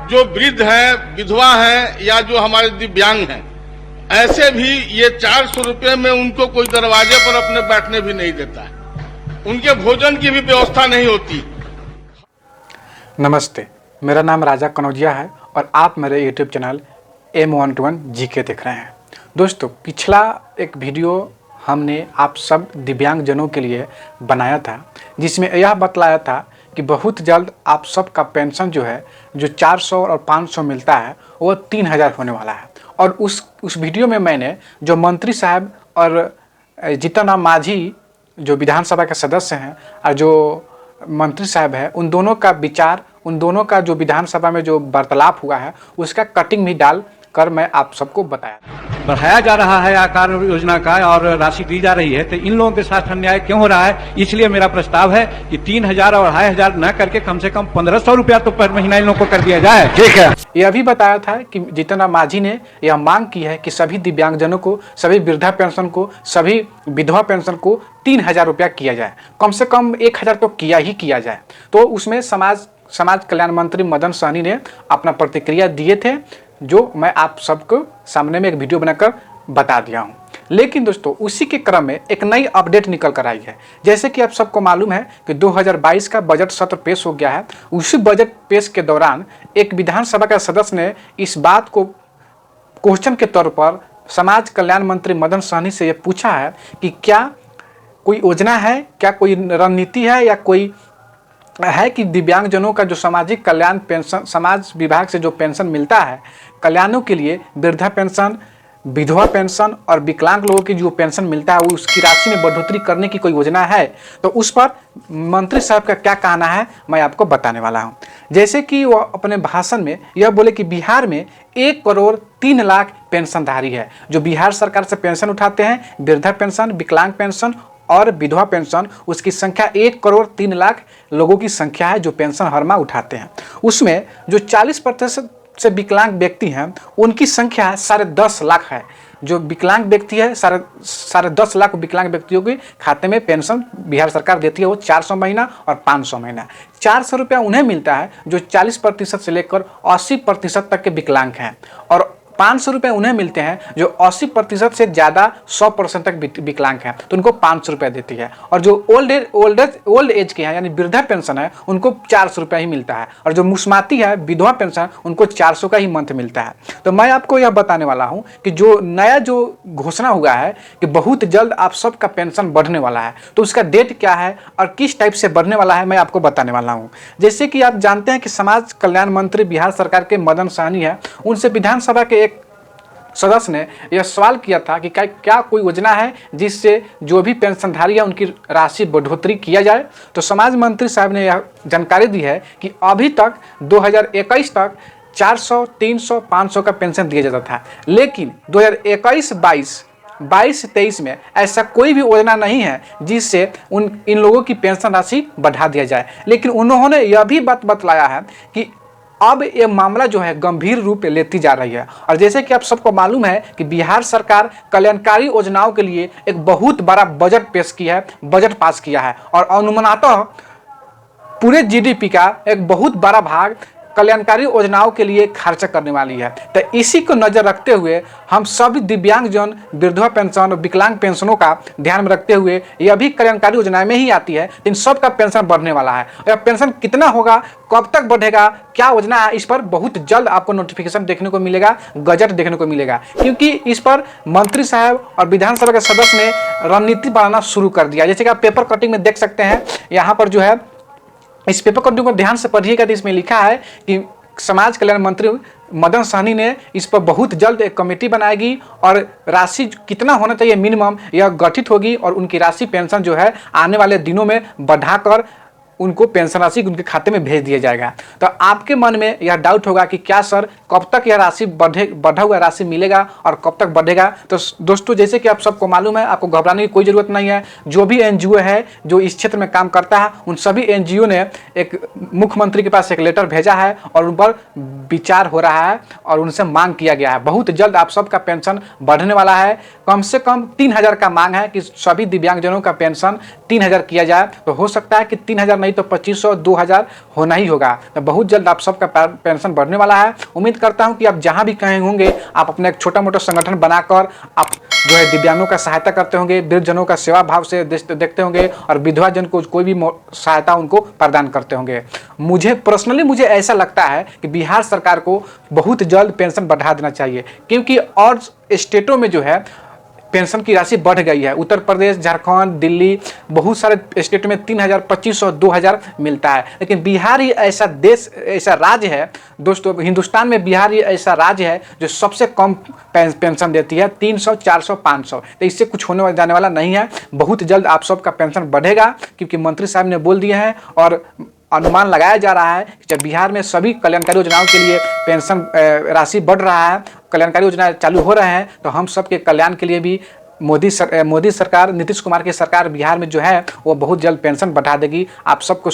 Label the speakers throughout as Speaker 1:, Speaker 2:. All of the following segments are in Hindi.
Speaker 1: जो वृद्ध है, विधवा है या जो हमारे दिव्यांग हैं, ऐसे भी ये 400 रुपये में उनको कोई दरवाजे पर अपने बैठने भी नहीं देता है। उनके भोजन की भी व्यवस्था नहीं होती।
Speaker 2: नमस्ते, मेरा नाम राजा कनौजिया है और आप मेरे YouTube चैनल M121 GK देख रहे हैं। दोस्तों, पिछला एक वीडियो हमने आप सब दिव्यांगजनों के लिए बनाया था, जिसमें यह बतलाया था कि बहुत जल्द आप सबका पेंशन जो है, जो 400 और 500 मिलता है, वो 3000 होने वाला है। और उस वीडियो में मैंने जो मंत्री साहब और जीतन राम मांझी जो विधानसभा के सदस्य हैं और जो मंत्री साहब हैं, उन दोनों का विचार, उन दोनों का जो विधानसभा में जो वार्तालाप हुआ है, उसका कटिंग भी डाल कर मैं आप सबको बताया।
Speaker 3: बढ़ाया जा रहा है आकार योजना का और राशि दी जा रही है, तो इन लोगों के साथ अन्याय क्यों हो रहा है? इसलिए मेरा प्रस्ताव है कि 3000 और 2500 न करके कम से कम 1500 रुपया तो पर महीना इन लोगों को कर दिया जाए। ठीक है।
Speaker 2: यह भी बताया था कि जीतन राम मांझी ने यह मांग की है कि सभी दिव्यांगजनों को, सभी वृद्धा पेंशन को, सभी विधवा पेंशन को 3000 रुपया किया जाए, कम से कम 1000 तो किया ही किया जाए। तो उसमें समाज कल्याण मंत्री मदन सहनी ने अपना प्रतिक्रिया दिए थे, जो मैं आप सबको सामने में एक वीडियो बनाकर बता दिया हूं। लेकिन दोस्तों, उसी के क्रम में एक नई अपडेट निकल कर आई है। जैसे कि आप सबको मालूम है कि 2022 का बजट सत्र पेश हो गया है। उसी बजट पेश के दौरान एक विधानसभा का सदस्य ने इस बात को क्वेश्चन के तौर पर समाज कल्याण मंत्री मदन सहनी से यह पूछा है कि क्या कोई योजना है, क्या कोई रणनीति है या कोई है कि दिव्यांगजनों का जो सामाजिक कल्याण पेंशन, समाज विभाग से जो पेंशन मिलता है कल्याणों के लिए, वृद्धा पेंशन, विधवा पेंशन और विकलांग लोगों की जो पेंशन मिलता है, वो उसकी राशि में बढ़ोतरी करने की कोई योजना है? तो उस पर मंत्री साहब का क्या कहना है, मैं आपको बताने वाला हूं। जैसे कि वो अपने भाषण में यह बोले कि बिहार में 1 करोड़ 3 लाख पेंशनधारी है, जो बिहार सरकार से पेंशन उठाते हैं, वृद्धा पेंशन, विकलांग पेंशन और विधवा पेंशन। उसकी संख्या 1 करोड़ 3 लाख लोगों की संख्या है जो पेंशन हर माह उठाते हैं। उसमें जो 40% से विकलांग व्यक्ति हैं, उनकी संख्या 10.5 लाख है। जो विकलांग व्यक्ति है, 10.5 लाख विकलांग व्यक्तियों के खाते में पेंशन बिहार सरकार देती है। वो 400 महीना और 500 महीना। 400 रुपया उन्हें मिलता है जो 40% से लेकर 80% तक के विकलांग हैं, और 500 रुपये उन्हें मिलते हैं जो 80% से ज़्यादा 100% तक विकलांग हैं, तो उनको 500 रुपया देती है। और जो ओल्ड एज के हैं, यानी वृद्धा पेंशन है, उनको 400 रुपया ही मिलता है। और जो मुस्माती है, विधवा पेंशन, उनको 400 का ही मंथ मिलता है। तो मैं आपको यह बताने वाला हूँ कि जो नया जो घोषणा हुआ है कि बहुत जल्द आप सबका पेंशन बढ़ने वाला है, तो उसका डेट क्या है और किस टाइप से बढ़ने वाला है, मैं आपको बताने वाला हूँ। जैसे कि आप जानते हैं कि समाज कल्याण मंत्री बिहार सरकार के मदन सहनी है, उनसे विधानसभा के सदस्य ने यह सवाल किया था कि क्या कोई योजना है जिससे जो भी पेंशनधारी है उनकी राशि बढ़ोतरी किया जाए। तो समाज मंत्री साहब ने यह जानकारी दी है कि अभी तक 2021 तक 400, 300, 500 का पेंशन दिया जाता था, लेकिन 2021-22 में ऐसा कोई भी योजना नहीं है जिससे इन लोगों की पेंशन राशि बढ़ा दिया जाए। लेकिन उन्होंने यह भी बात बतलाया है कि अब ये मामला जो है गंभीर रूप लेती जा रही है। और जैसे कि आप सबको मालूम है कि बिहार सरकार कल्याणकारी योजनाओं के लिए एक बहुत बड़ा बजट पेश किया है, बजट पास किया है, और अनुमानतः पूरे जीडीपी का एक बहुत बड़ा भाग कल्याणकारी योजनाओं के लिए खर्च करने वाली है। तो इसी को नज़र रखते हुए हम सभी दिव्यांगजन, विधवा पेंशन और विकलांग पेंशनों का ध्यान में रखते हुए, यह भी कल्याणकारी योजना में ही आती है, इन सब का पेंशन बढ़ने वाला है। यह पेंशन कितना होगा, कब तक बढ़ेगा, क्या योजना है, इस पर बहुत जल्द आपको नोटिफिकेशन देखने को मिलेगा, गजट देखने को मिलेगा। क्योंकि इस पर मंत्री साहब और विधानसभा के सदस्य ने रणनीति बनाना शुरू कर दिया। जैसे कि आप पेपर कटिंग में देख सकते हैं, यहाँ पर जो है, इस पेपर कटिंग को ध्यान से पढ़िएगा तो इसमें लिखा है कि समाज कल्याण मंत्री मदन सहनी ने इस पर बहुत जल्द एक कमेटी बनाएगी और राशि कितना होना चाहिए मिनिमम, यह गठित होगी, और उनकी राशि पेंशन जो है आने वाले दिनों में बढ़ाकर उनको पेंशन राशि उनके खाते में भेज दिया जाएगा। तो आपके मन में यह डाउट होगा कि क्या सर, कब तक यह राशि बढ़ा हुआ राशि मिलेगा और कब तक बढ़ेगा? तो दोस्तों, जैसे कि आप सबको मालूम है, आपको घबराने की कोई ज़रूरत नहीं है। जो भी एनजीओ है जो इस क्षेत्र में काम करता है, उन सभी एनजीओ ने एक मुख्यमंत्री के पास एक लेटर भेजा है और उन पर विचार हो रहा है और उनसे मांग किया गया है। बहुत जल्द आप सबका पेंशन बढ़ने वाला है। कम से कम 3000 का मांग है कि सभी दिव्यांगजनों का पेंशन 3000 किया जाए। तो हो सकता है कि 3000 नहीं तो 2500 2000 होना ही होगा। तो बहुत जल्द आप सबका पेंशन बढ़ने वाला है। उम्मीद करता हूं कि आप जहां भी कहीं होंगे आप अपना एक छोटा मोटा संगठन बनाकर आप जो है दिव्यांगों का सहायता करते होंगे, वृद्धजनों का सेवा भाव से देखते होंगे और विधवा जन को कोई भी सहायता उनको प्रदान करते होंगे। मुझे पर्सनली ऐसा लगता है कि बिहार सरकार को बहुत जल्द पेंशन बढ़ा देना चाहिए, क्योंकि और स्टेटों में जो है पेंशन की राशि बढ़ गई है। उत्तर प्रदेश, झारखंड, दिल्ली, बहुत सारे स्टेट में 3000, 2500, 2000 मिलता है, लेकिन बिहार ही ऐसा देश, ऐसा राज्य है दोस्तों, हिंदुस्तान में बिहार ही ऐसा राज्य है जो सबसे कम पेंशन देती है, 300, 400, 500। तो इससे कुछ होने जाने वाला नहीं है। बहुत जल्द आप सबका पेंशन बढ़ेगा, क्योंकि मंत्री साहब ने बोल दिए हैं और अनुमान लगाया जा रहा है कि जब बिहार में सभी कल्याणकारी योजनाओं के लिए पेंशन राशि बढ़ रहा है, कल्याणकारी योजना चालू हो रहे हैं, तो हम सबके कल्याण के लिए भी मोदी सरकार, नीतीश कुमार की सरकार बिहार में जो है वो बहुत जल्द पेंशन बढ़ा देगी। आप सबको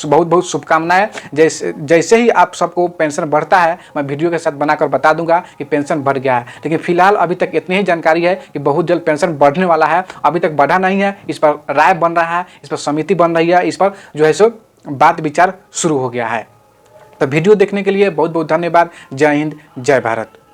Speaker 2: बहुत बहुत शुभकामनाएं। जैसे ही आप सबको पेंशन बढ़ता है मैं वीडियो के साथ बनाकर बता दूंगा कि पेंशन बढ़ गया है, लेकिन फिलहाल अभी तक इतनी ही जानकारी है कि बहुत जल्द पेंशन बढ़ने वाला है। अभी तक बढ़ा नहीं है, इस पर राय बन रहा है, इस पर समिति बन रही है, इस पर जो है सो बात विचार शुरू हो गया है। तो वीडियो देखने के लिए बहुत बहुत धन्यवाद। जय हिंद, जय भारत।